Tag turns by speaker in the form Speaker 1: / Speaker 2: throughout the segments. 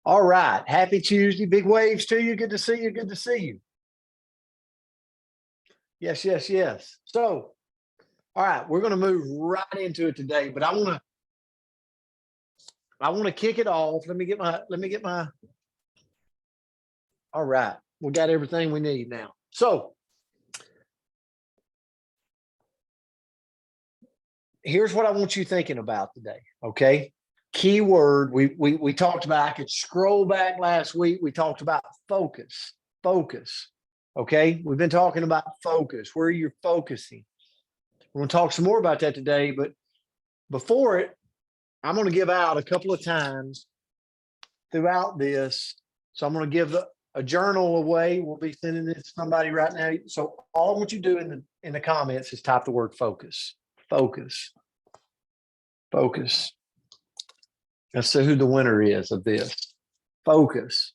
Speaker 1: All right. Happy Tuesday. Big waves to you. Good to see you. Good to see you. Yes, yes, yes. So, all right, we're going to move right into it today, but I want to kick it off. Let me get my all right. We got everything we need now. So, here's what I want you thinking about today, okay? Keyword we talked about. I could scroll back last week. We talked about focus. Focus. Okay? We've been talking about focus, where you're focusing. We're going to talk some more about that today, but before it, I'm going to give out a couple of times throughout this. So I'm going to give a journal away. We'll be sending it to somebody right now. So all I want you to do in the comments is type the word focus. Focus. Focus. Let's see who the winner is of this. Focus.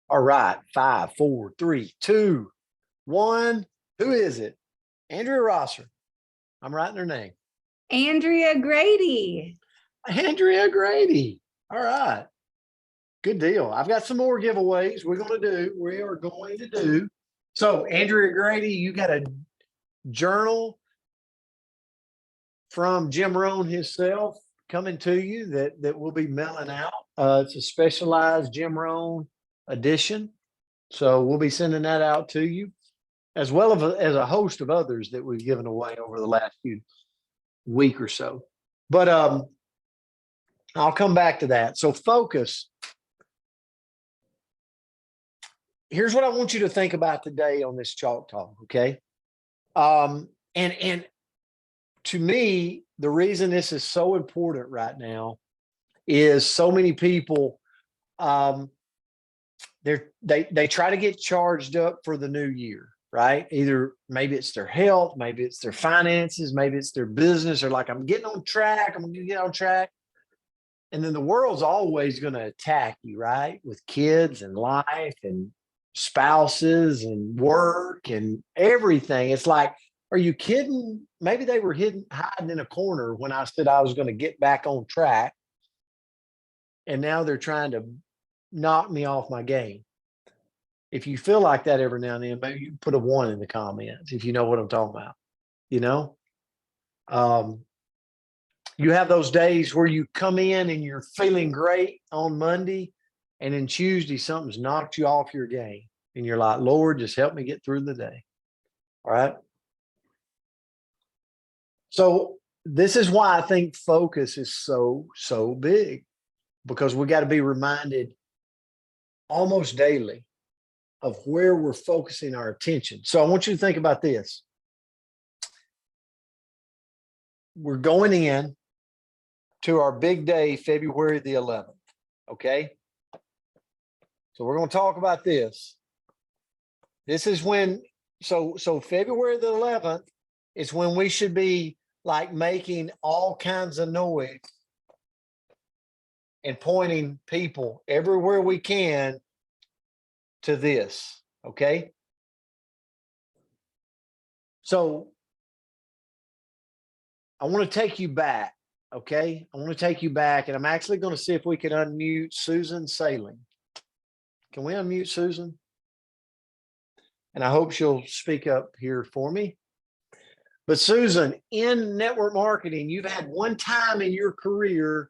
Speaker 1: All right. 5, 4, 3, 2, 1. Who is it? Andrea Rosser. I'm writing her name.
Speaker 2: Andrea Grady.
Speaker 1: Andrea Grady. All right. Good deal. I've got some more giveaways we are going to do. So, Andrea Grady, you got a journal from Jim Rohn himself coming to you that we'll be mailing out. It's a specialized Jim Rohn edition. So we'll be sending that out to you, as well as a host of others that we've given away over the last few week or so. But I'll come back to that. So focus. Here's what I want you to think about today on this Chalk Talk, okay? And to me, the reason this is so important right now is so many people they try to get charged up for the new year, right? Either maybe it's their health, maybe it's their finances, maybe it's their business. They're like, I'm getting on track, I'm gonna get on track. And then the world's always going to attack you, right? With kids and life and spouses and work and everything. It's like, are you kidding? Maybe they were hiding in a corner when I said I was going to get back on track. And now they're trying to knock me off my game. If you feel like that every now and then, maybe you put a 1 in the comments if you know what I'm talking about. You know? You have those days where you come in and you're feeling great on Monday, and then Tuesday something's knocked you off your game, and you're like, Lord, just help me get through the day. All right. So this is why I think focus is so big, because we got to be reminded almost daily of where we're focusing our attention. So I want you to think about this. We're going in to our big day, February the 11th. Okay. So we're going to talk about this. This is when, so February the 11th is when we should be like making all kinds of noise and pointing people everywhere we can to this. Okay. So I want to take you back. Okay. I want to take you back, and I'm actually going to see if we can unmute Susan Sailing. Can we unmute Susan? And I hope she'll speak up here for me. But Susan, in network marketing, you've had one time in your career,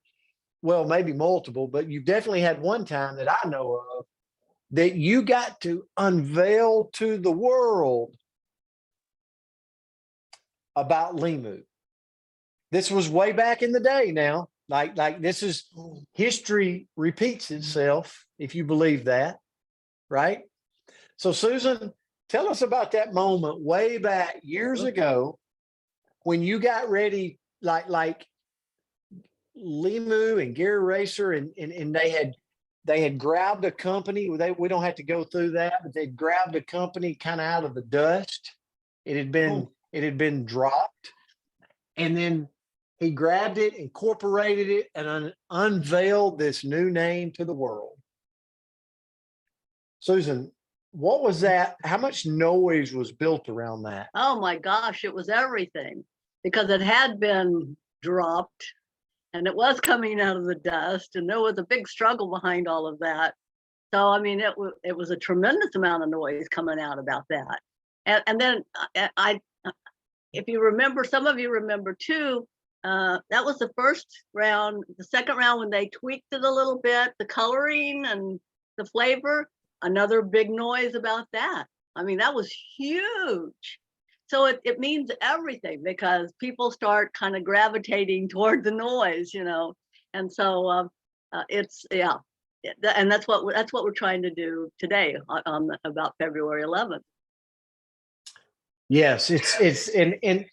Speaker 1: well, maybe multiple, but you've definitely had one time that I know of that you got to unveil to the world about Limu. This was way back in the day now. Like this is history repeats itself, if you believe that, right? So Susan, tell us about that moment way back years ago when you got ready, like Limu and Gary Racer, and they had grabbed a company. We don't have to go through that, but they grabbed a company kind of out of the dust. It had been dropped, and then he grabbed it, incorporated it, and unveiled this new name to the world. Susan, what was that? How much noise was built around that?
Speaker 3: Oh my gosh, it was everything. because it had been dropped and it was coming out of the dust, and there was a big struggle behind all of that. So, I mean, it was a tremendous amount of noise coming out about that. And then if you remember, some of you remember too, that was the first round. The second round, when they tweaked it a little bit, the coloring and the flavor, another big noise about that. I mean, that was huge. So it means everything, because people start kind of gravitating toward the noise, and so it's, yeah. And that's what we're trying to do today about February 11th.
Speaker 1: Yes, and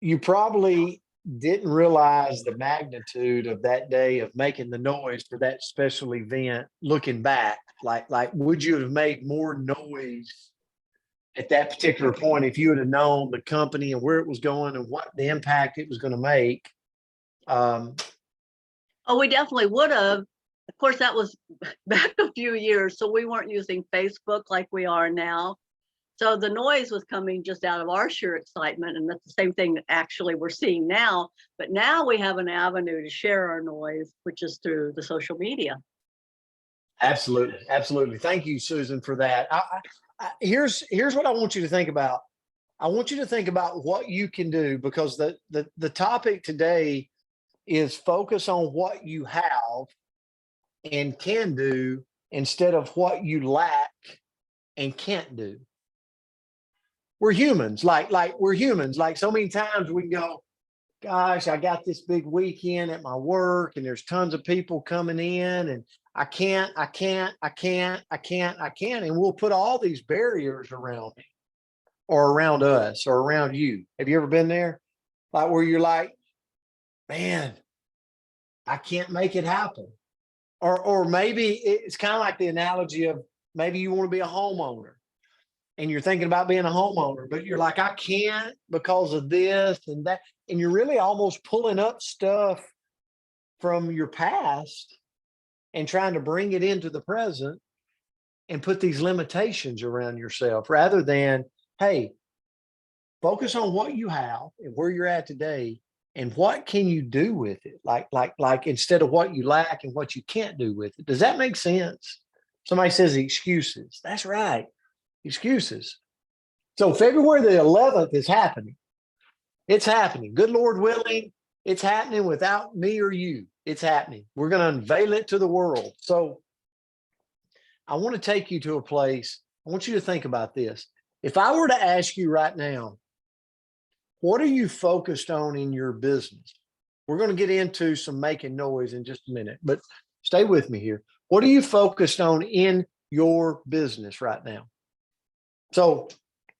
Speaker 1: you probably didn't realize the magnitude of that day of making the noise for that special event. Looking back, like would you have made more noise at that particular point if you would have known the company and where it was going and what the impact it was going to make?
Speaker 3: Oh, we definitely would have. Of course, that was back a few years, so we weren't using Facebook like we are now. So the noise was coming just out of our sheer excitement, and that's the same thing that actually we're seeing now. But now we have an avenue to share our noise, which is through the social media.
Speaker 1: Absolutely, absolutely. Thank you, Susan, for that. Here's what I want you to think about. I want you to think about what you can do, because the topic today is focus on what you have and can do instead of what you lack and can't do. We're humans, like we're humans. Like so many times we can go, gosh, I got this big weekend at my work and there's tons of people coming in and I can't. And we'll put all these barriers around me or around us or around you. Have you ever been there? Like where you're like, man, I can't make it happen. Or maybe it's kind of like the analogy of maybe you want to be a homeowner and you're thinking about being a homeowner, but you're like, I can't because of this and that. And you're really almost pulling up stuff from your past and trying to bring it into the present and put these limitations around yourself rather than, hey, focus on what you have and where you're at today and what can you do with it? Like instead of what you lack and what you can't do with it. Does that make sense? Somebody says excuses. That's right. Excuses. So February the 11th is happening. It's happening. Good Lord willing, it's happening without me or you. It's happening. We're going to unveil it to the world. So I want to take you to a place. I want you to think about this. If I were to ask you right now, what are you focused on in your business? We're going to get into some making noise in just a minute, but stay with me here. What are you focused on in your business right now? So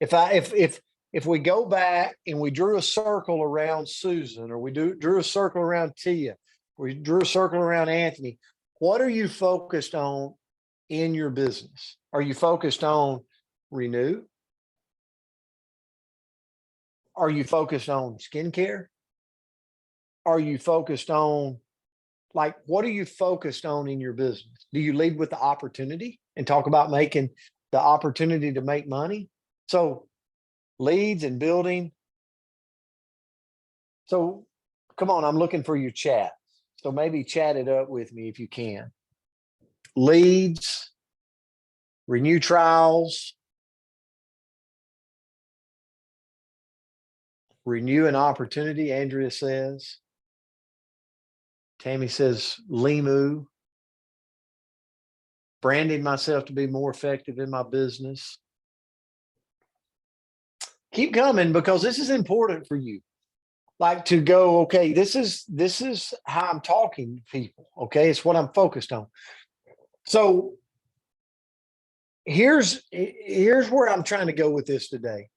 Speaker 1: if we go back and we drew a circle around Susan, or we drew a circle around Tia, we drew a circle around Anthony, what are you focused on in your business? Are you focused on renew? Are you focused on skincare? Are you focused on, like, what are you focused on in your business? Do you lead with the opportunity and talk about making the opportunity to make money? So leads and building. So come on, I'm looking for your chat. So maybe chat it up with me if you can. Leads, renew trials, renew an opportunity, Andrea says. Tammy says, Limu. Branding myself to be more effective in my business. Keep coming, because this is important for you. Like to go, okay, this is how I'm talking to people. Okay, it's what I'm focused on. So here's where I'm trying to go with this today.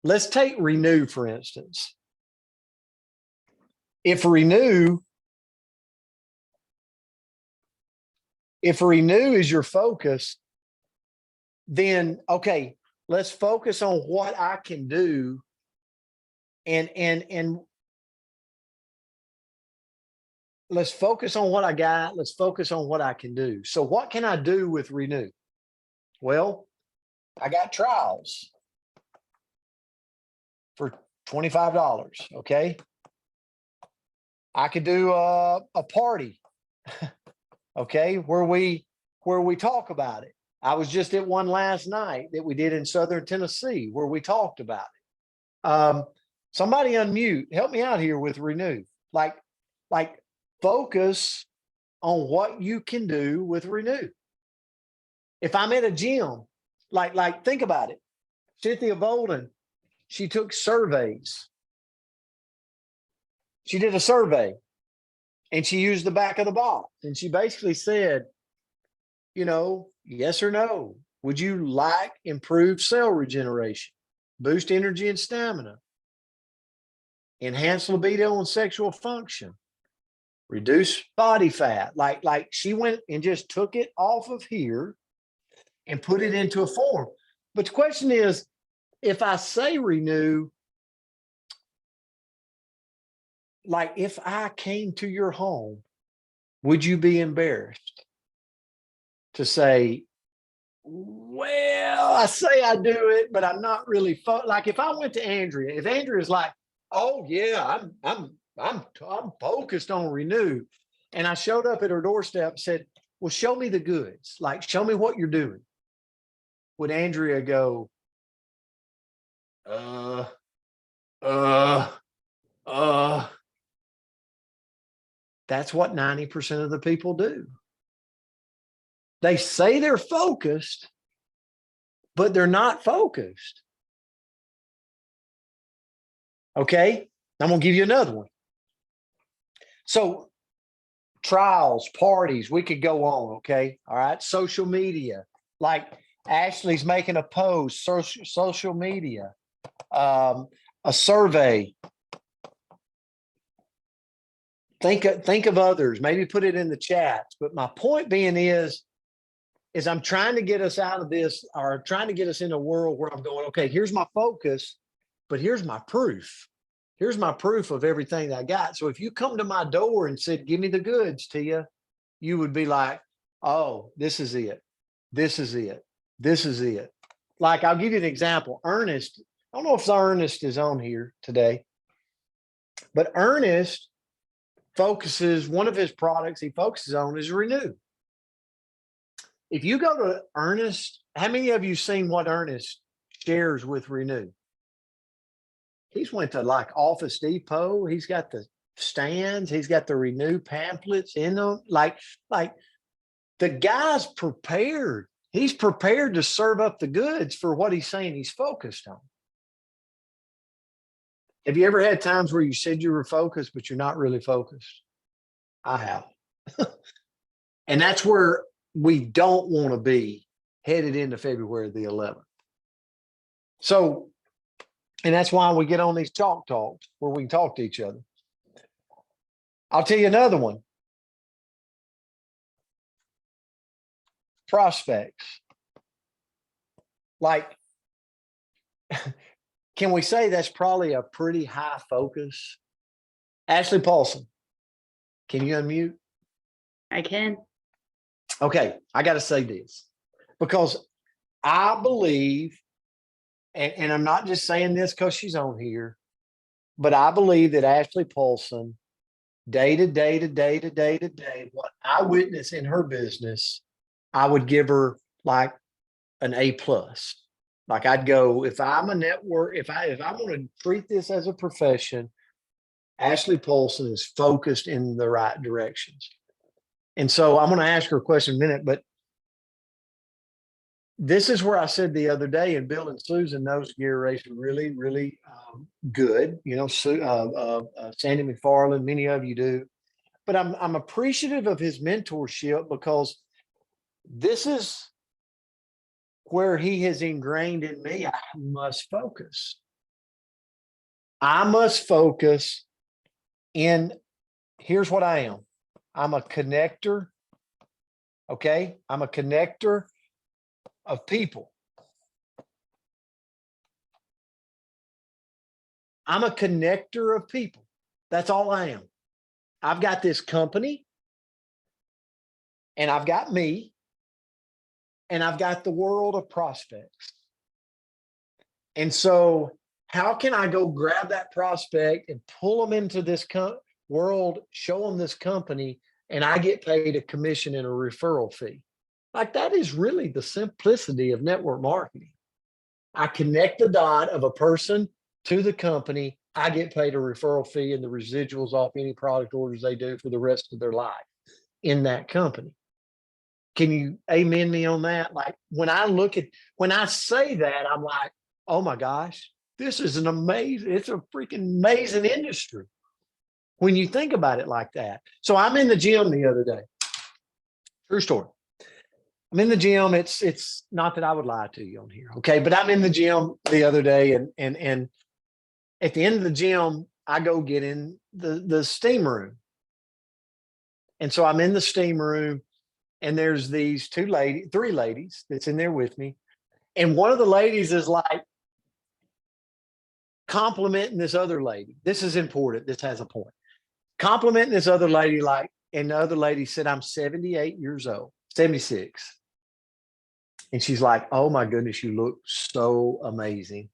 Speaker 1: Let's take renew, for instance. If renew is your focus, then okay, let's focus on what I can do and let's focus on what I got. Let's focus on what I can do. So what can I do with renew? Well, I got trials. For $25. Okay. I could do a party. Okay. Where we talk about it. I was just at one last night that we did in Southern Tennessee where we talked about it. Somebody unmute, help me out here with Renew. Like focus on what you can do with Renew. If I'm at a gym, like think about it. Cynthia Bolden, she took surveys. She did a survey and she used the back of the box and she basically said, you know, yes or no. Would you like improved cell regeneration, boost energy and stamina, enhance libido and sexual function, reduce body fat? Like she went and just took it off of here and put it into a form. But the question is, if I say Renew, like if I came to your home, would you be embarrassed to say, well, I say I do it, but I'm not really like if I went to Andrea, if Andrea's like, oh yeah, I'm focused on Renew, and I showed up at her doorstep and said, well, show me the goods, like show me what you're doing. Would Andrea go, that's what 90% of the people do. They say they're focused, but they're not focused. Okay, I'm gonna give you another one. So trials, parties, we could go on. Okay, all right. Social media, like Ashley's making a post, social media, a survey. Think of others, maybe put it in the chats. But my point being is I'm trying to get us out of this, or trying to get us in a world where I'm going, okay, here's my focus, but here's my proof. Here's my proof of everything that I got. So if you come to my door and said, give me the goods, Tia, you would be like, oh, this is it. This is it. This is it. Like, I'll give you an example. Ernest, I don't know if Ernest is on here today, but Ernest focuses, one of his products he focuses on is Renew. If you go to Ernest, how many of you seen what Ernest shares with Renew? He's went to like Office Depot. He's got the stands. He's got the Renew pamphlets in them. Like the guy's prepared. He's prepared to serve up the goods for what he's saying he's focused on. Have you ever had times where you said you were focused, but you're not really focused? I have. And that's where we don't want to be headed into February the 11th. So, and that's why we get on these chalk talks where we can talk to each other. I'll tell you another one. Prospects. Like, can we say that's probably a pretty high focus? Ashley Paulson, can you unmute?
Speaker 2: I can.
Speaker 1: Okay, I got to say this because I believe, and I'm not just saying this because she's on here, but I believe that Ashley Paulson, day to day, what I witness in her business, I would give her like an A+. Like I'd go, if I'm a network, if I want to treat this as a profession, Ashley Paulson is focused in the right directions. And so I'm going to ask her a question in a minute, but this is where I said the other day, and Bill and Susan knows Gary Rayson really, really good. You know, Sandy McFarland, many of you do. But I'm appreciative of his mentorship because this is where he has ingrained in me, I must focus. I must focus in, here's what I am. I'm a connector. Okay. I'm a connector of people. I'm a connector of people. That's all I am. I've got this company and I've got me and I've got the world of prospects. And so How can I go grab that prospect and pull them into this world, show them this company, and I get paid a commission and a referral fee? Like, that is really the simplicity of network marketing. I connect the dot of a person to the company. I get paid a referral fee and the residuals off any product orders they do for the rest of their life in that company. Can you amen me on that? Like, when I say that, I'm like, oh my gosh, this is it's a freaking amazing industry when you think about it like that. So I'm in the gym the other day. True story. I'm in the gym. It's not that I would lie to you on here. Okay. But I'm in the gym the other day, and at the end of the gym, I go get in the steam room. And so I'm in the steam room, and there's these three ladies that's in there with me. And one of the ladies is like complimenting this other lady. This is important. This has a point. Complimenting this other lady, like, and the other lady said, I'm 78 years old, 76. And she's like, oh my goodness, you look so amazing.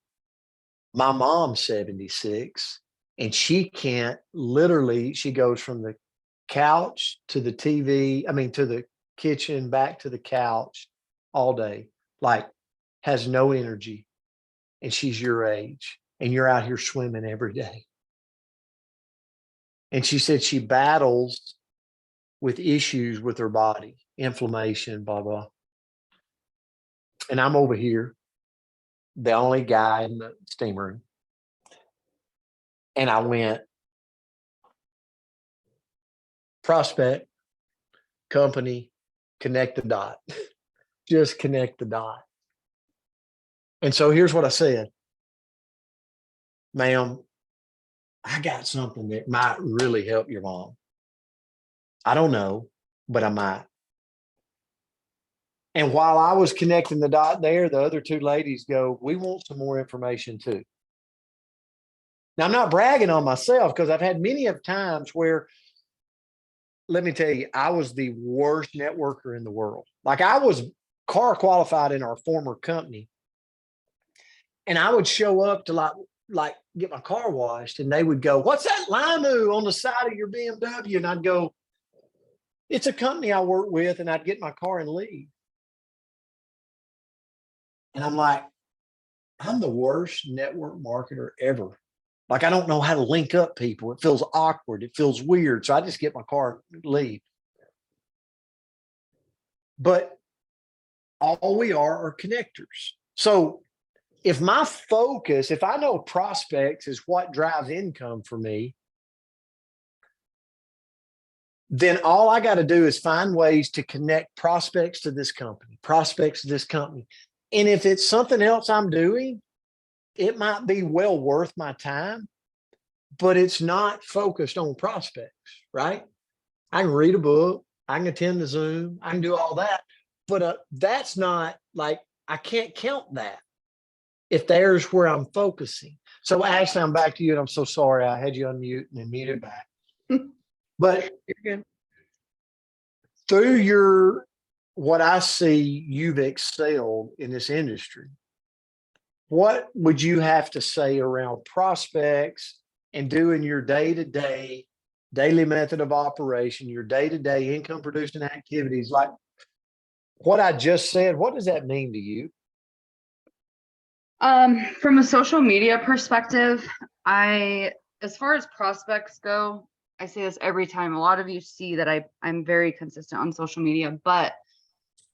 Speaker 1: My mom's 76, and she can't she goes from the couch to the TV, to the kitchen, back to the couch all day, like, has no energy. And she's your age, and you're out here swimming every day. And she said she battles with issues with her body, inflammation, blah, blah. And I'm over here, the only guy in the steam room. And I went, prospect, company, connect the dot. Just connect the dot. And so here's what I said. Ma'am, I got something that might really help your mom. I don't know, but I might. And while I was connecting the dot there, the other two ladies go, we want some more information too. Now, I'm not bragging on myself, because I've had many of times where, let me tell you, I was the worst networker in the world. Like, I was car qualified in our former company, and I would show up to like get my car washed, and they would go, what's that Limu on the side of your BMW? And I'd go, it's a company I work with, and I'd get my car and leave. And I'm like, I'm the worst network marketer ever. Like, I don't know how to link up people. It feels awkward. It feels weird. So I just get my car and leave. But all we are connectors. So if my focus, if I know prospects is what drives income for me, then all I got to do is find ways to connect prospects to this company, prospects to this company. And if it's something else I'm doing, it might be well worth my time, but it's not focused on prospects, right? I can read a book, I can attend the Zoom, I can do all that, but that's not, like, I can't count that if there's where I'm focusing. So Ashley, I'm back to you, and I'm so sorry I had you unmute and then muted back. But
Speaker 2: You're good.
Speaker 1: Through what I see, you've excelled in this industry. What would you have to say around prospects and doing your day-to-day, daily method of operation, your day-to-day income producing activities? Like what I just said, what does that mean to you?
Speaker 4: From a social media perspective, as far as prospects go, I say this every time. A lot of you see that I'm very consistent on social media, but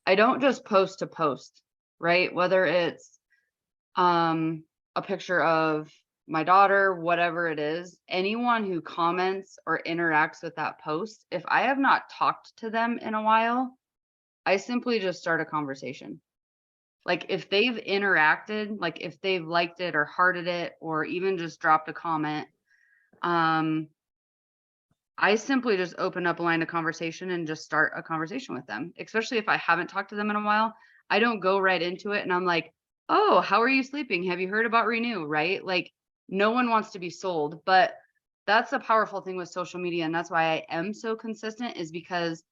Speaker 4: I don't just post to post, right? Whether it's a picture of my daughter, whatever it is, anyone who comments or interacts with that post, if I have not talked to them in a while, I simply just start a conversation. Like if they've interacted, like if they've liked it or hearted it, or even just dropped a comment, I simply just open up a line of conversation and just start a conversation with them, especially if I haven't talked to them in a while. I don't go right into it and I'm like, oh, how are you sleeping? Have you heard about Renew? Right? Like no one wants to be sold, but that's the powerful thing with social media. And that's why I am so consistent, is because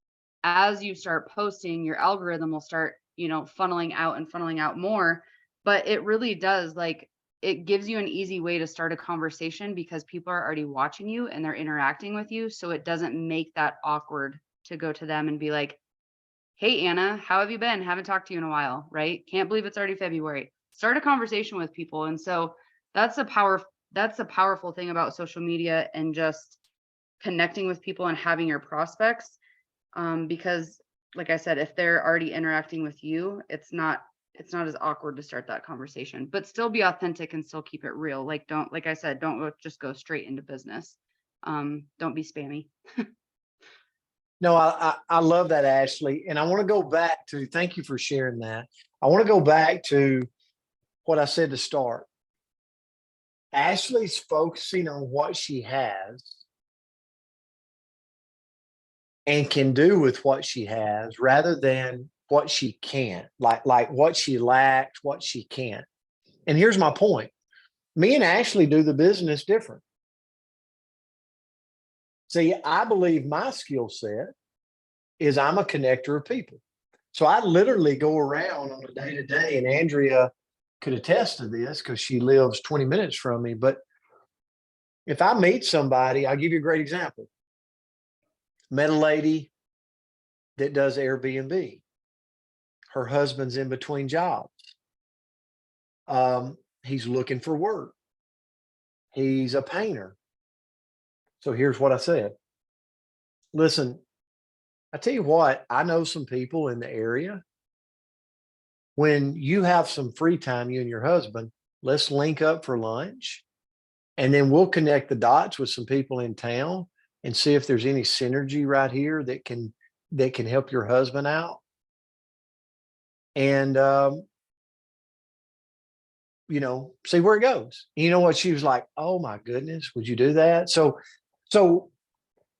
Speaker 4: as you start posting, your algorithm will start, funneling out more. But it really does, like, it gives you an easy way to start a conversation because people are already watching you and they're interacting with you. So it doesn't make that awkward to go to them and be like, hey, Anna, how have you been? Haven't talked to you in a while, right? Can't believe it's already February. Start a conversation with people. And so that's the powerful thing about social media and just connecting with people and having your prospects. Because like I said, if they're already interacting with you, it's not as awkward to start that conversation, but still be authentic and still keep it real. Like I said, don't just go straight into business. Don't be spammy.
Speaker 1: No, I love that, Ashley. And I want to go back to, thank you for sharing that. I want to go back to what I said to start. Ashley's focusing on what she has and can do with what she has rather than what she can't, like what she lacks, what she can't. And here's my point. Me and Ashley do the business different. See, I believe my skill set is I'm a connector of people. So I literally go around on a day-to-day, and Andrea could attest to this because she lives 20 minutes from me. But if I meet somebody, I'll give you a great example. Met a lady that does Airbnb. Her husband's in between jobs. He's looking for work. He's a painter. So here's what I said. Listen, I tell you what, I know some people in the area. When you have some free time, you and your husband, let's link up for lunch. And then we'll connect the dots with some people in town and see if there's any synergy right here that can help your husband out. And see where it goes. You know what? She was like, oh my goodness, would you do that? So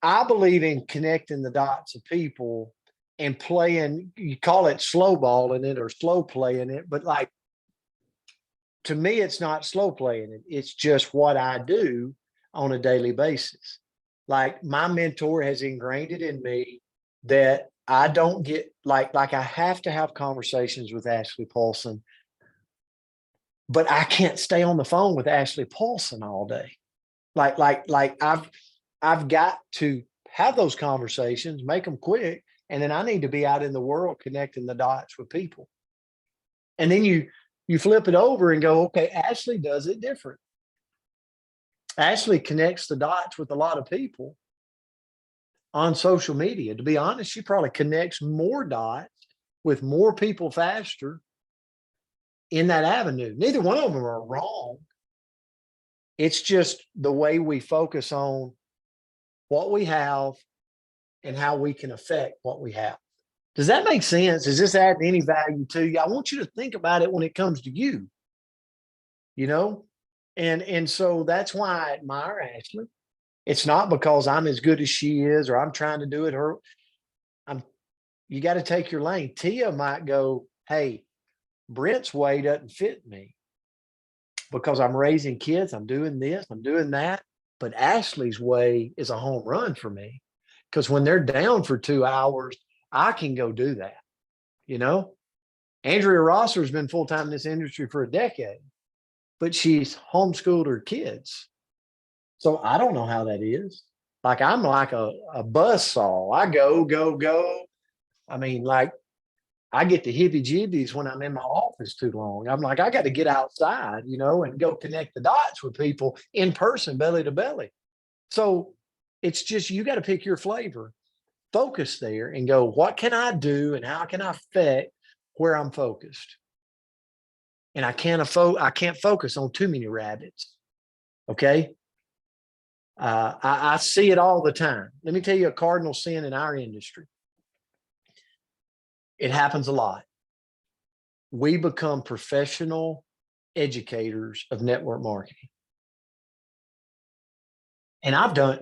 Speaker 1: I believe in connecting the dots of people and playing, you call it slow balling it or slow playing it, but like, to me, it's not slow playing it. It's just what I do on a daily basis. Like my mentor has ingrained it in me that I don't get like I have to have conversations with Ashley Paulson, but I can't stay on the phone with Ashley Paulson all day. Like I've got to have those conversations, make them quick, and then I need to be out in the world connecting the dots with people. And then you flip it over and go, okay, Ashley does it different. Ashley connects the dots with a lot of people on social media. To be honest, she probably connects more dots with more people faster in that avenue. Neither one of them are wrong. It's just the way we focus on what we have and how we can affect what we have. Does that make sense? Is this adding any value to you? I want you to think about it when it comes to you, and so that's why I admire Ashley. It's not because I'm as good as she is, or I'm trying to do it you got to take your lane. Tia might go, hey, Brent's way doesn't fit me because I'm raising kids. I'm doing this, I'm doing that. But Ashley's way is a home run for me because when they're down for 2 hours, I can go do that. Andrea Rosser has been full-time in this industry for a decade, but she's homeschooled her kids. So I don't know how that is. Like I'm like a buzzsaw. I go. I mean, like I get the heebie-jeebies when I'm in my office too long. I'm like, I got to get outside, and go connect the dots with people in person, belly to belly. So it's just, you got to pick your flavor, focus there and go, what can I do and how can I affect where I'm focused? And I can't focus on too many rabbits. Okay. I see it all the time. Let me tell you a cardinal sin in our industry. It happens a lot. We become professional educators of network marketing. And I've done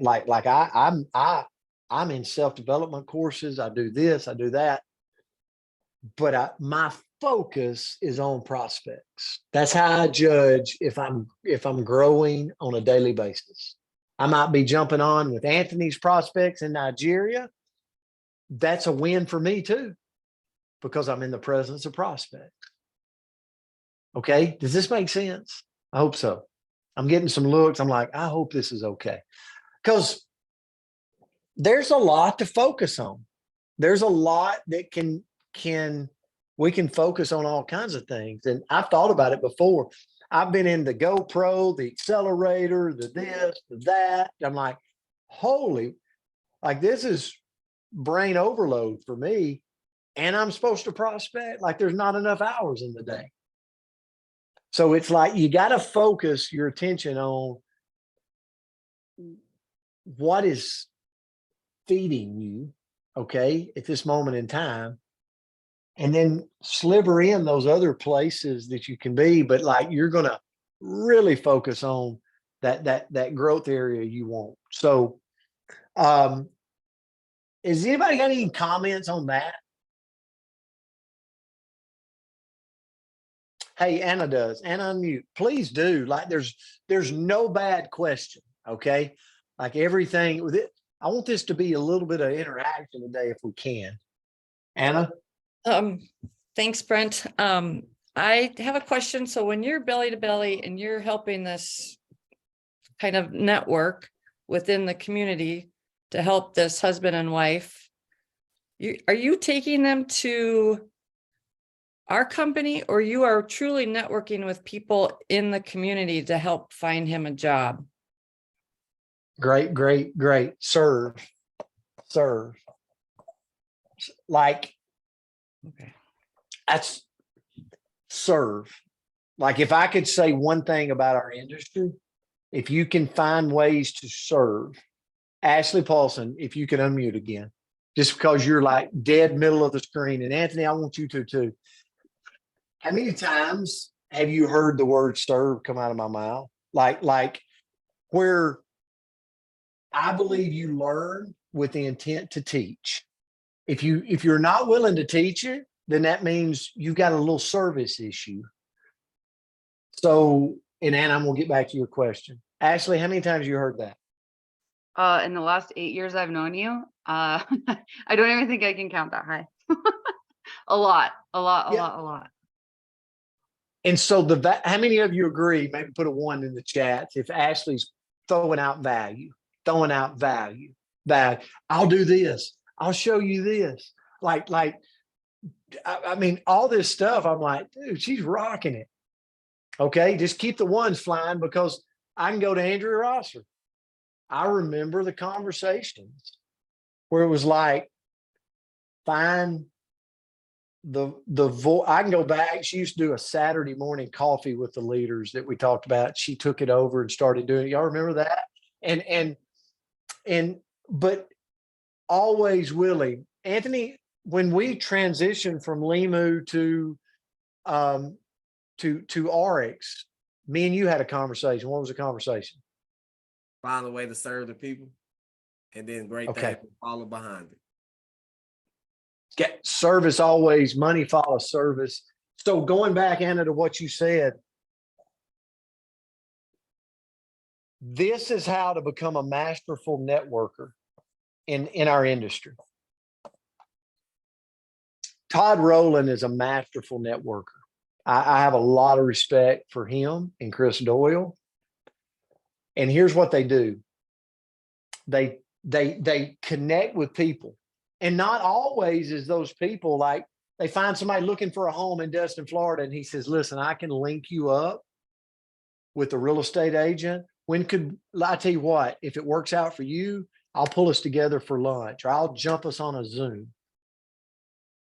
Speaker 1: I'm in self-development courses. I do this, I do that. But my focus is on prospects. That's how I judge if I'm growing on a daily basis. I might be jumping on with Anthony's prospects in Nigeria. That's a win for me too, because I'm in the presence of prospects. Okay. Does this make sense? I hope so. I'm getting some looks. I'm like, I hope this is okay. Because there's a lot to focus on. There's a lot that we can focus on all kinds of things. And I've thought about it before. I've been in the GoPro, the accelerator, the this, the that. I'm like, holy, like this is brain overload for me. And I'm supposed to prospect like there's not enough hours in the day. So it's like you got to focus your attention on what is feeding you, okay, at this moment in time. And then sliver in those other places that you can be, but like you're going to really focus on that growth area you want. So, is anybody got any comments on that? Hey, Anna does. Anna, unmute. Please do. Like there's no bad question. Okay. Like everything with it. I want this to be a little bit of interaction today if we can. Anna?
Speaker 5: Thanks, Brent. I have a question. So when you're belly to belly and you're helping this kind of network within the community to help this husband and wife, are you taking them to our company, or you are truly networking with people in the community to help find him a job?
Speaker 1: Great. Serve. Like,
Speaker 5: Okay.
Speaker 1: that's serve. Like if I could say one thing about our industry, if you can find ways to serve, Ashley Paulson, if you can unmute again, just because you're like dead middle of the screen. And Anthony, I want you to too. How many times have you heard the word serve come out of my mouth? Like where I believe you learn with the intent to teach. If you're not willing to teach it, then that means you've got a little service issue. So, and Anna, I'm gonna get back to your question. Ashley, how many times have you heard that?
Speaker 4: In the last 8 years I've known you, I don't even think I can count that high. A lot.
Speaker 1: And so how many of you agree? Maybe put a 1 in the chat if Ashley's throwing out value. I'll do this. I'll show you this. I mean, all this stuff. I'm like, dude, she's rocking it. Okay, just keep the ones flying because I can go to Andrea Rosser. I remember the conversations where it was like, find I can go back. She used to do a Saturday morning coffee with the leaders that we talked about. She took it over and started doing it. Y'all remember that? But always willing. Anthony, when we transitioned from Limu to RX, me and you had a conversation. What was the conversation?
Speaker 6: Find a way to serve the people, and then great things will follow behind it.
Speaker 1: Get service always, money follows service. So going back, Anna, to what you said, this is how to become a masterful networker in our industry. Todd Rowland is a masterful networker. I have a lot of respect for him and Chris Doyle. And here's what they do. They connect with people. And not always is those people like they find somebody looking for a home in Destin, Florida, and he says, listen, I can link you up with a real estate agent. I tell you what, if it works out for you, I'll pull us together for lunch, or I'll jump us on a Zoom.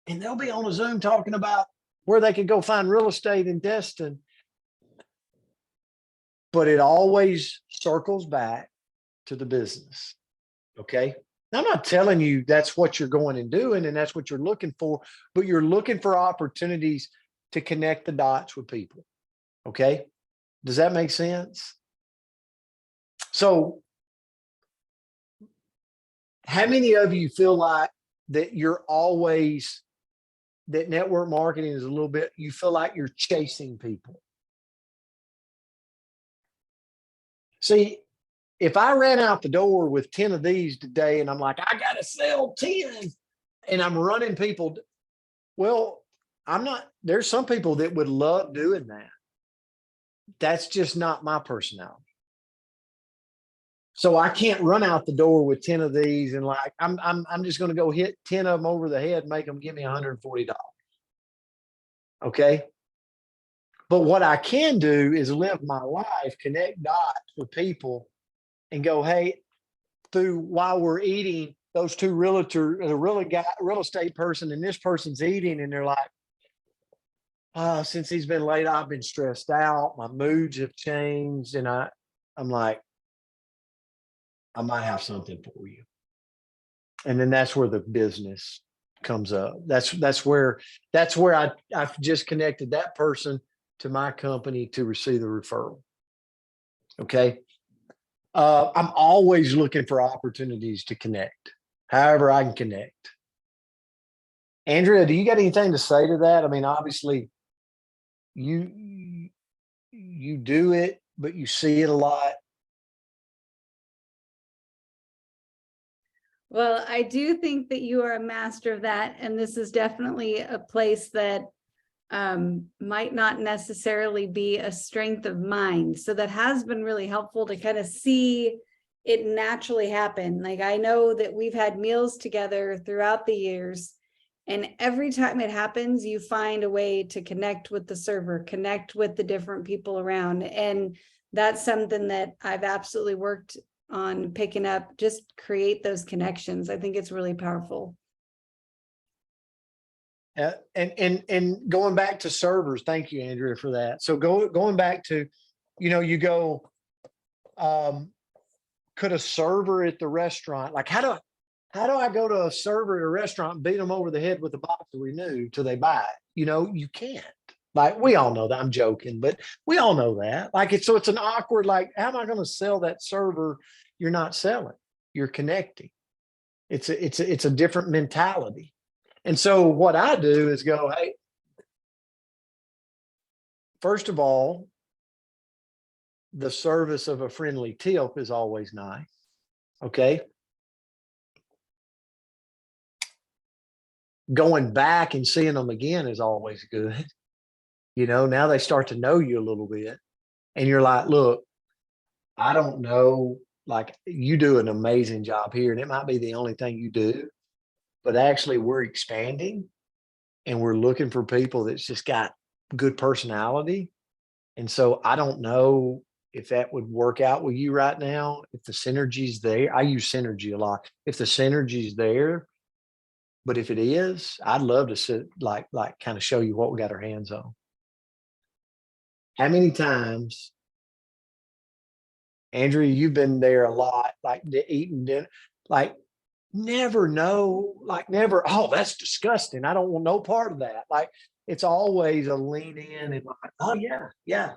Speaker 1: And they'll be on a Zoom talking about where they could go find real estate in Destin. But it always circles back to the business. Okay. Now, I'm not telling you that's what you're going and doing and that's what you're looking for, but you're looking for opportunities to connect the dots with people. Okay. Does that make sense? So how many of you feel like that that network marketing is a little bit, you feel like you're chasing people? See, if I ran out the door with 10 of these today and I'm like, I got to sell 10 and I'm running people, well, there's some people that would love doing that. That's just not my personality. So I can't run out the door with 10 of these and like, I'm just going to go hit 10 of them over the head, make them give me $140. Okay. But what I can do is live my life, connect dots with people and go, hey, through while we're eating, those two real estate person and this person's eating and they're like, since he's been late, I've been stressed out. My moods have changed. And I'm like, I might have something for you. And then that's where the business comes up. That's where I've just connected that person to my company to receive the referral. Okay. I'm always looking for opportunities to connect, however I can connect. Andrea, do you got anything to say to that? I mean, obviously you do it, but you see it a lot.
Speaker 2: Well, I do think that you are a master of that, and this is definitely a place that might not necessarily be a strength of mine. So that has been really helpful to kind of see it naturally happen. Like I know that we've had meals together throughout the years, and every time it happens, you find a way to connect with the server, connect with the different people around. And that's something that I've absolutely worked on picking up, just create those connections. I think it's really powerful.
Speaker 1: And going back to servers, thank you, Andrea, for that. So going back to, you go, could a server at the restaurant, like how do I go to a server at a restaurant and beat them over the head with a box of Renew till they buy it? You can't. Like we all know that. I'm joking, but we all know that. Like it's an awkward, like, how am I going to sell that server? You're not selling, you're connecting. It's a different mentality. And so what I do is go, hey, first of all, the service of a friendly tip is always nice. Okay. Going back and seeing them again is always good. Now they start to know you a little bit and you're like, look, I don't know, like you do an amazing job here and it might be the only thing you do, but actually we're expanding and we're looking for people that's just got good personality. And so I don't know if that would work out with you right now. If the synergy's there, I use synergy a lot. If the synergy's there, but if it is, I'd love to sit like kind of show you what we got our hands on. How many times, Andrea, you've been there a lot, like eating dinner, like never, oh, that's disgusting. I don't want no part of that. Like it's always a lean in and like, oh yeah, yeah.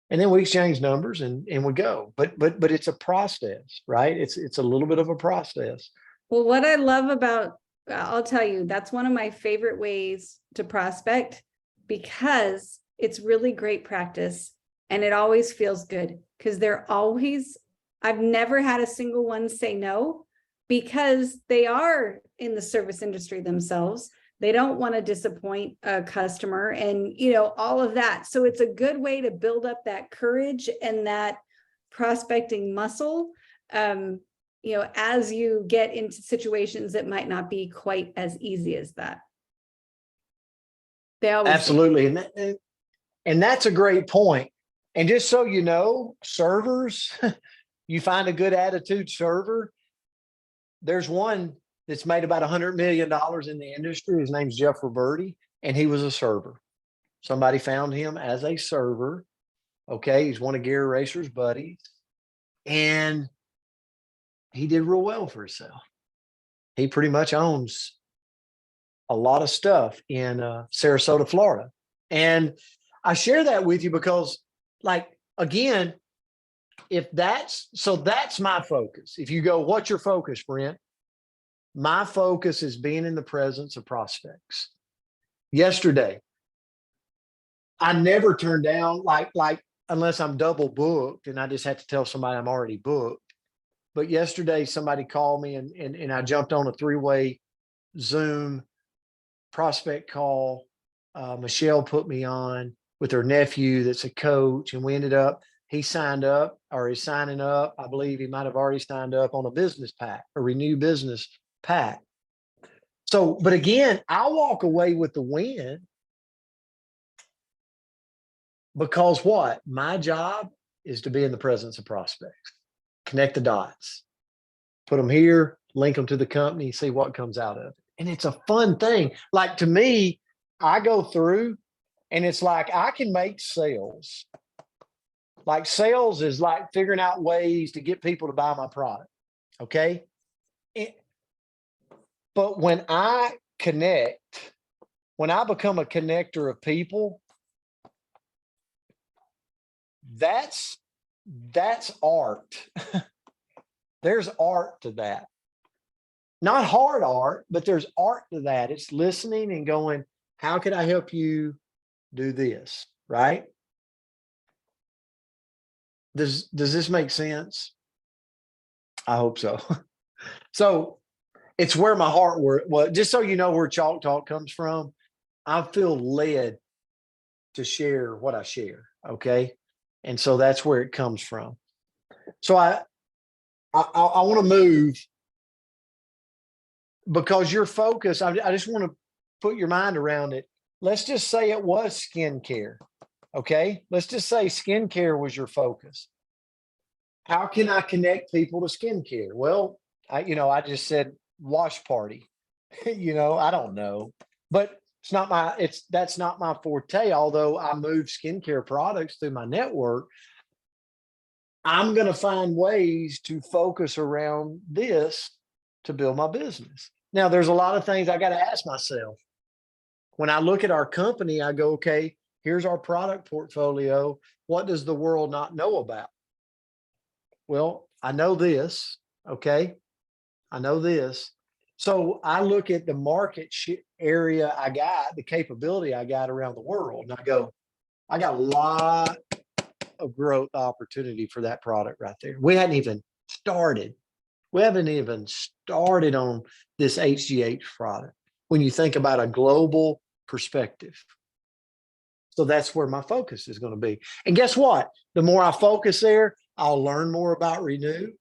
Speaker 1: And then we exchange numbers and we go. But it's a process, right? It's a little bit of a process.
Speaker 2: Well, what I love about, I'll tell you, that's one of my favorite ways to prospect because it's really great practice and it always feels good because I've never had a single one say no because they are in the service industry themselves. They don't want to disappoint a customer and, all of that. So it's a good way to build up that courage and that prospecting muscle, as you get into situations that might not be quite as easy as that. They always
Speaker 1: absolutely. And that's a great point. And just so you know, servers, you find a good attitude server. There's one that's made about $100 million in the industry. His name's Jeff Roberti, and he was a server. Somebody found him as a server. Okay. He's one of Gary Racer's buddies. And he did real well for himself. He pretty much owns a lot of stuff in Sarasota, Florida. And I share that with you because, like, again, that's my focus. If you go, what's your focus, Brent? My focus is being in the presence of prospects. Yesterday, I never turn down, like unless I'm double booked and I just have to tell somebody I'm already booked. But yesterday, somebody called me and I jumped on a 3-way Zoom prospect call. Michelle put me on. with her nephew that's a coach. And we ended up, he signed up or he's signing up. I believe he might have already signed up on a business pack, a Renew business pack. So, but again, I walk away with the win because what? My job is to be in the presence of prospects, connect the dots, put them here, link them to the company, see what comes out of it. And it's a fun thing. Like to me, I go through and it's like I can make sales. Like sales is like figuring out ways to get people to buy my product. Okay. But when I connect, when I become a connector of people, that's art. There's art to that. Not hard art, but there's art to that. It's listening and going, how can I help you do this? Right? Does this make sense? I hope so. So it's where my heart were. Well, just so you know where Chalk Talk comes from, I feel led to share what I share. Okay. And so that's where it comes from. So I want to move because your focus, I just want to put your mind around it. Let's just say it was skincare. Okay. Let's just say skincare was your focus. How can I connect people to skincare? Well, I just said wash party, I don't know, but that's not my forte. Although I move skincare products through my network, I'm going to find ways to focus around this to build my business. Now, there's a lot of things I got to ask myself. When I look at our company, I go, okay, here's our product portfolio. What does the world not know about? Well, I know this. Okay. I know this. So I look at the market area I got, the capability I got around the world, and I go, I got a lot of growth opportunity for that product right there. We hadn't even started. We haven't even started on this HGH product when you think about a global perspective. So that's where my focus is going to be. And guess what? The more I focus there, I'll learn more about Renew.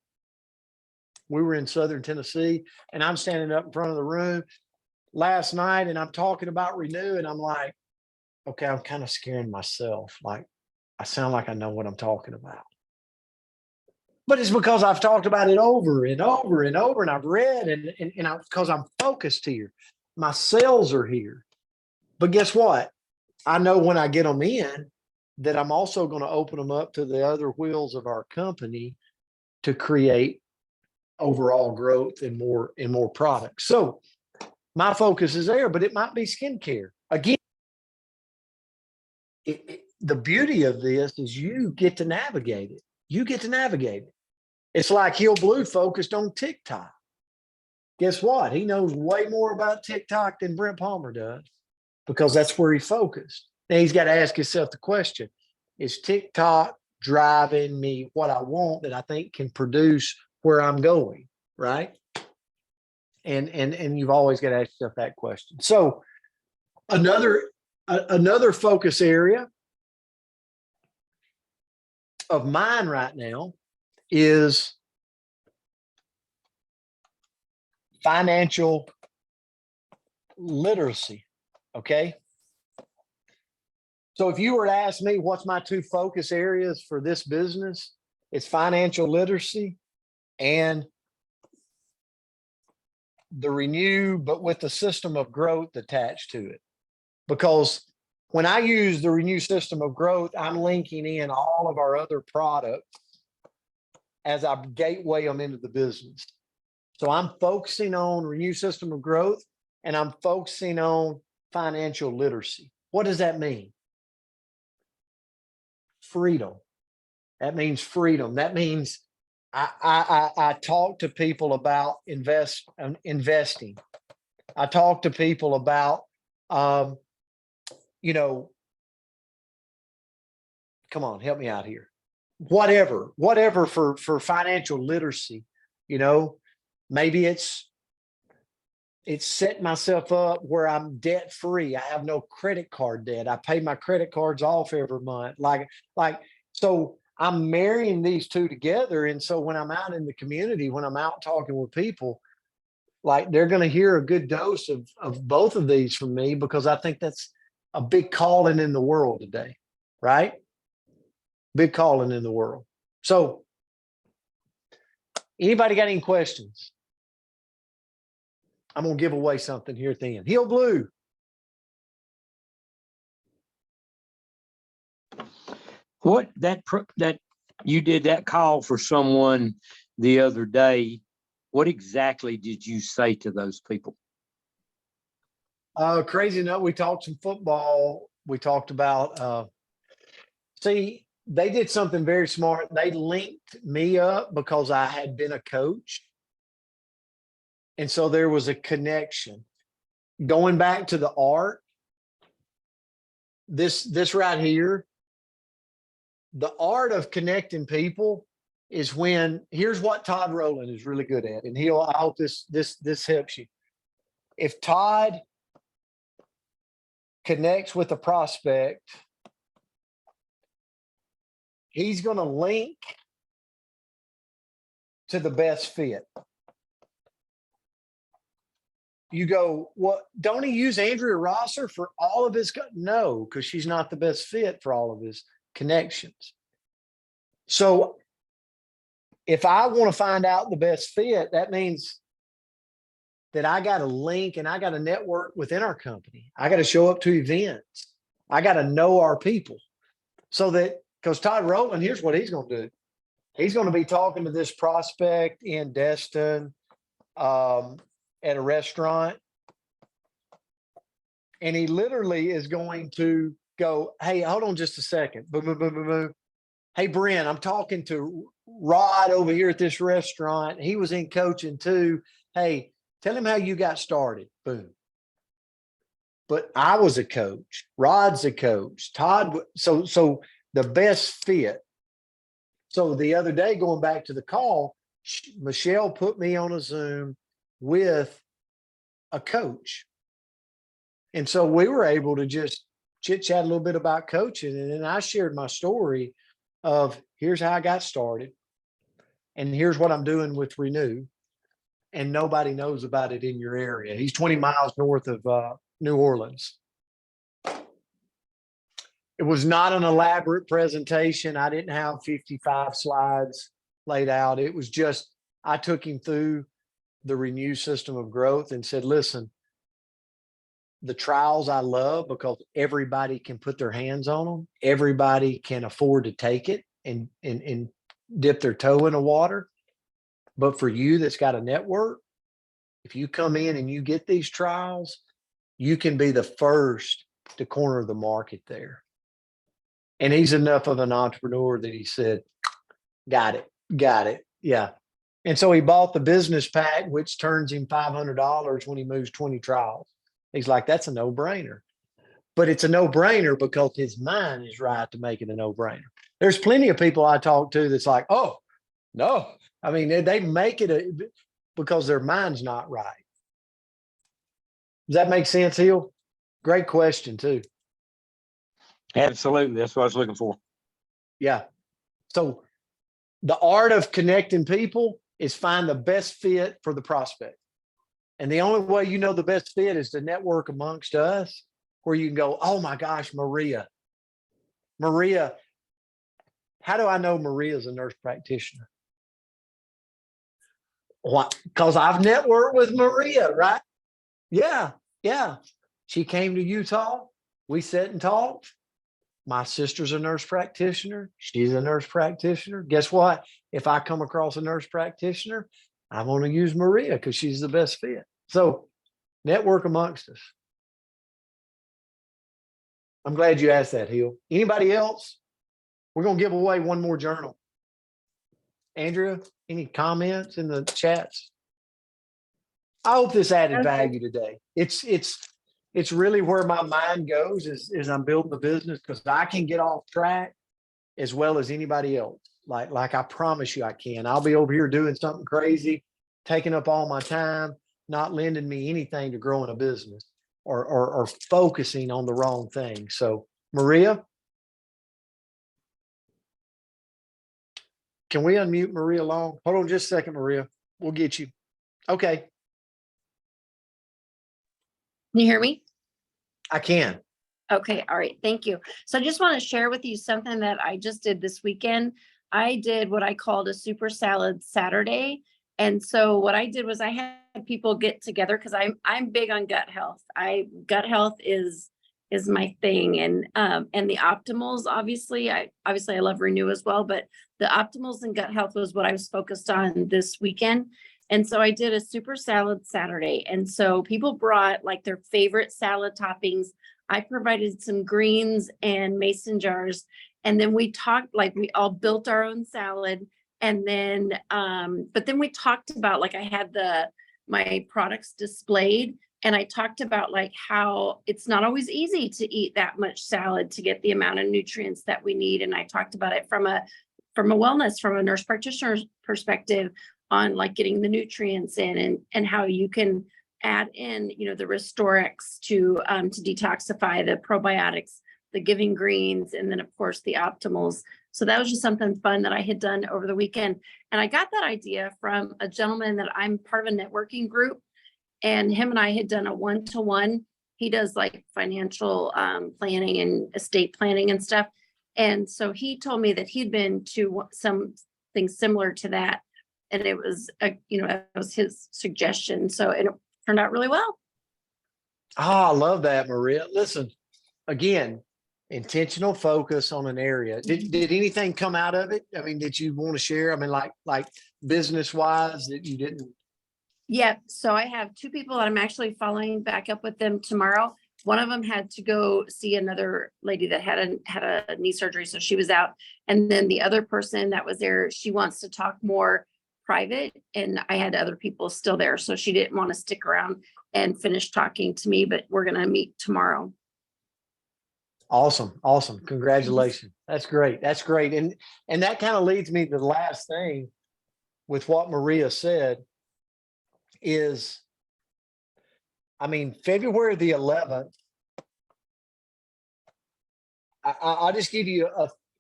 Speaker 1: We were in Southern Tennessee and I'm standing up in front of the room last night and I'm talking about Renew and I'm like, okay, I'm kind of scaring myself. Like I sound like I know what I'm talking about. But it's because I've talked about it over and over and over and I've read because I'm focused here. My sales are here. But guess what? I know when I get them in that I'm also going to open them up to the other wheels of our company to create overall growth and more products. So my focus is there, but it might be skincare. Again, the beauty of this is you get to navigate it. You get to navigate it. It's like Hill Blue focused on TikTok. Guess what? He knows way more about TikTok than Brent Palmer does because that's where he focused. Now he's got to ask himself the question, is TikTok driving me what I want that I think can produce where I'm going, right? And you've always got to ask yourself that question. So another focus area of mine right now is financial literacy. Okay. So if you were to ask me what's my two focus areas for this business, it's financial literacy and the Renew, but with the system of growth attached to it. Because when I use the Renew system of growth, I'm linking in all of our other products as I gateway them into the business. So I'm focusing on Renew system of growth and I'm focusing on financial literacy. What does that mean? Freedom. That means freedom. That means I talk to people about investing. I talk to people about, come on, help me out here. Whatever for financial literacy, maybe it's it's set myself up where I'm debt free. I have no credit card debt. I pay my credit cards off every month. So I'm marrying these two together. And so when I'm out in the community, when I'm out talking with people, like they're going to hear a good dose of both of these from me, because I think that's a big calling in the world today, right? Big calling in the world. So anybody got any questions? I'm going to give away something here at the end. Heal Blue.
Speaker 7: What that you did that call for someone the other day. What exactly did you say to those people?
Speaker 1: Crazy enough, we talked some football. We talked about, see, they did something very smart. They linked me up because I had been a coach. And so there was a connection. Going back to the art, this right here, the art of connecting people is when, here's what Todd Rowland is really good at. And I hope this helps you. If Todd connects with a prospect, he's going to link to the best fit. You go, what? Don't he use Andrea Rosser for all of his? No, because she's not the best fit for all of his connections. So if I want to find out the best fit, that means that I got to link and I got to network within our company. I got to show up to events. I got to know our people. So that, because Todd Rowland, here's what he's going to do. He's going to be talking to this prospect in Destin, at a restaurant. And he literally is going to go, hey, hold on just a second. Boom, boom, boom, boom, boom. Hey, Brent, I'm talking to Rod over here at this restaurant. He was in coaching too. Hey, tell him how you got started. Boom. But I was a coach. Rod's a coach. Todd. So the best fit. So the other day, going back to the call, Michelle put me on a Zoom with a coach. And so we were able to just chit chat a little bit about coaching. And then I shared my story of here's how I got started. And here's what I'm doing with Renew. And nobody knows about it in your area. He's 20 miles north of New Orleans. It was not an elaborate presentation. I didn't have 55 slides laid out. It was just, I took him through the Renew system of growth and said, listen, the trials I love because everybody can put their hands on them. Everybody can afford to take it and dip their toe in the water. But for you that's got a network, if you come in and you get these trials, you can be the first to corner the market there. And he's enough of an entrepreneur that he said, got it. Yeah. And so he bought the business pack, which turns him $500 when he moves 20 trials. He's like, that's a no-brainer. But it's a no-brainer because his mind is right to make it a no-brainer. There's plenty of people I talk to that's like, oh, no. I mean, they make it because their mind's not right. Does that make sense, Hill? Great question, too.
Speaker 7: Absolutely. That's what I was looking for.
Speaker 1: Yeah. So the art of connecting people is find the best fit for the prospect. And the only way you know the best fit is to network amongst us where you can go, oh my gosh, Maria, how do I know Maria's a nurse practitioner? What? Because I've networked with Maria, right? Yeah. She came to Utah. We sat and talked. My sister's a nurse practitioner. She's a nurse practitioner. Guess what? If I come across a nurse practitioner, I'm going to use Maria because she's the best fit. So network amongst us. I'm glad you asked that, Hill. Anybody else? We're going to give away one more journal. Andrea, any comments in the chats? I hope this added value today. It's really where my mind goes is I'm building the business because I can get off track as well as anybody else. Like I promise you I can. I'll be over here doing something crazy, taking up all my time. not lending me anything to growing a business or focusing on the wrong thing. So Maria, can we unmute Maria Long? Hold on just a second, Maria. We'll get you. Okay,
Speaker 8: Can you hear me?
Speaker 1: I can.
Speaker 8: Okay, all right, thank you. So I just want to share with you something that I just did this weekend. I did what I called a super salad Saturday. And so what I did was I had people get together because I'm big on gut health. Gut health is my thing. And the optimals, obviously I love Renew as well, but the optimals and gut health was what I was focused on this weekend. And so I did a super salad Saturday. And so people brought like their favorite salad toppings. I provided some greens and mason jars. And then we talked, like we all built our own salad. And then, but then we talked about, like I had my products displayed, and I talked about like how it's not always easy to eat that much salad to get the amount of nutrients that we need. And I talked about it from a wellness, from a nurse practitioner's perspective on like getting the nutrients in and how you can add in, the Restorex to detoxify, the probiotics, the Giving Greens, and then of course the Optimals. So that was just something fun that I had done over the weekend. And I got that idea from a gentleman that I'm part of a networking group, and him and I had done a one-to-one. He does like financial planning and estate planning and stuff. And so he told me that he'd been to something similar to that. And it was, it was his suggestion. So it turned out really well.
Speaker 1: I love that, Maria. Listen, again, intentional focus on an area. Did anything come out of it? I mean, did you want to share? I mean, like business wise that you didn't?
Speaker 8: Yeah. So I have two people that I'm actually following back up with them tomorrow. One of them had to go see another lady that had a knee surgery, so she was out. And then the other person that was there, she wants to talk more private, and I had other people still there, so she didn't want to stick around and finish talking to me, but we're going to meet tomorrow.
Speaker 1: Awesome. Congratulations. That's great. And that kind of leads me to the last thing with what Maria said is, I mean, February the 11th, I'll just give you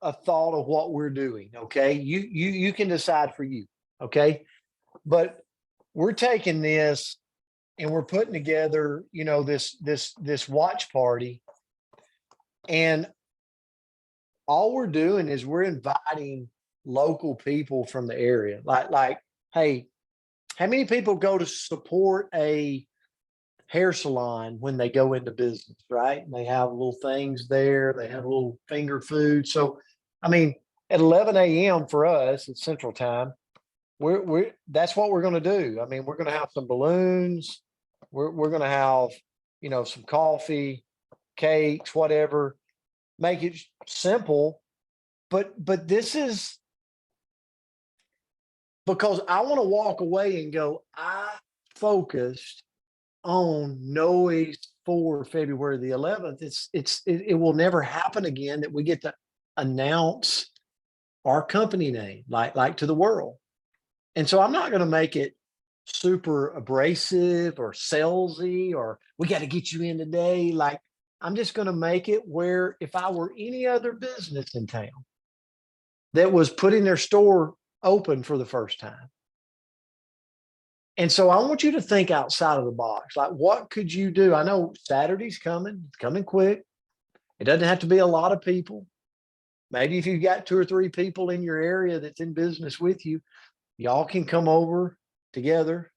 Speaker 1: a thought of what we're doing. Okay. You can decide for you. Okay. But we're taking this and we're putting together, this watch party. And all we're doing is we're inviting local people from the area. Like, hey, how many people go to support a hair salon when they go into business, right? And they have little things there. They have a little finger food. So, I mean, at 11 a.m. for us, it's Central Time, that's what we're going to do. I mean, we're going to have some balloons. We're going to have, some coffee, cakes, whatever. Make it simple, but this is because I want to walk away and go, I focused on noise for February the 11th. It will never happen again that we get to announce our company name like to the world. And so I'm not going to make it super abrasive or salesy or we got to get you in today. Like, I'm just going to make it where if I were any other business in town that was putting their store open for the first time. And so I want you to think outside of the box. Like, what could you do? I know Saturday's coming, it's coming quick. It doesn't have to be a lot of people. Maybe if you've got 2 or 3 people in your area that's in business with you, y'all can come over together.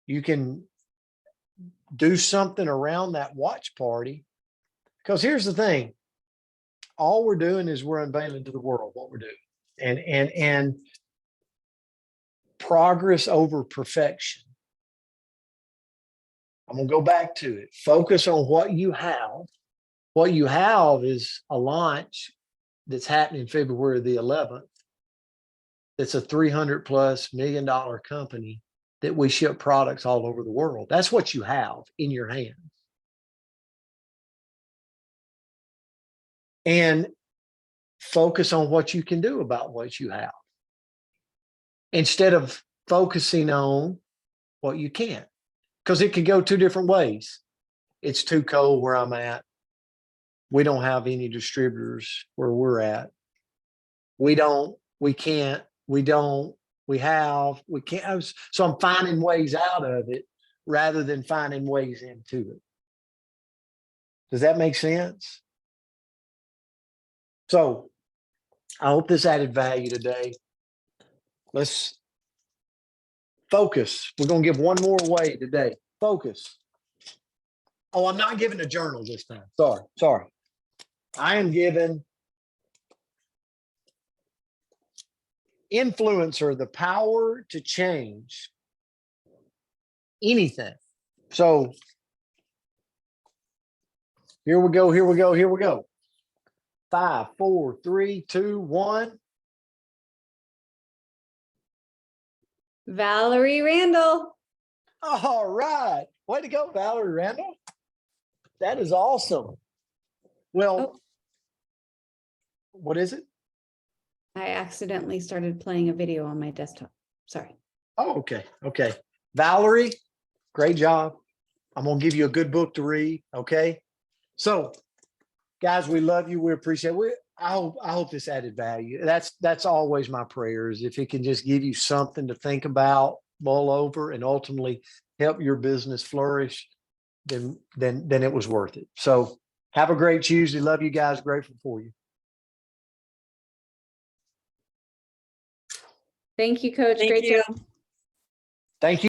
Speaker 1: You can do something around that watch party. Because here's the thing, all we're doing is we're unveiling to the world what we're doing, and progress over perfection. I'm gonna go back to it. Focus on what you have. What you have is a launch that's happening February the 11th. It's a $300+ million company that we ship products all over the world. That's what you have in your hands. And focus on what you can do about what you have instead of focusing on what you can't. Because it could go two different ways. It's too cold where I'm at. We don't have any distributors where we're at. We don't, we can't, we don't, we have, we can't. So I'm finding ways out of it rather than finding ways into it. Does that make sense? So I hope this added value today. Let's focus. We're going to give one more way today. Focus. Oh, I'm not giving a journal this time. Sorry. I am giving influencer the power to change anything. So here we go. 5, 4, 3, 2, 1.
Speaker 2: Valerie Randall.
Speaker 1: All right. Way to go, Valerie Randall. That is awesome. Well,
Speaker 2: Oh.
Speaker 1: what is it?
Speaker 2: I accidentally started playing a video on my desktop. Sorry.
Speaker 1: Oh, okay. Okay. Valerie, great job. I'm going to give you a good book to read. Okay. So, guys, we love you. We appreciate it. I hope this added value. That's always my prayers. If it can just give you something to think about, mull over, and ultimately help your business flourish, then it was worth it. So have a great Tuesday. Love you guys. Grateful for you.
Speaker 2: Thank you, Coach.
Speaker 5: Thank
Speaker 2: Great
Speaker 5: you.
Speaker 2: job.
Speaker 1: Thank you.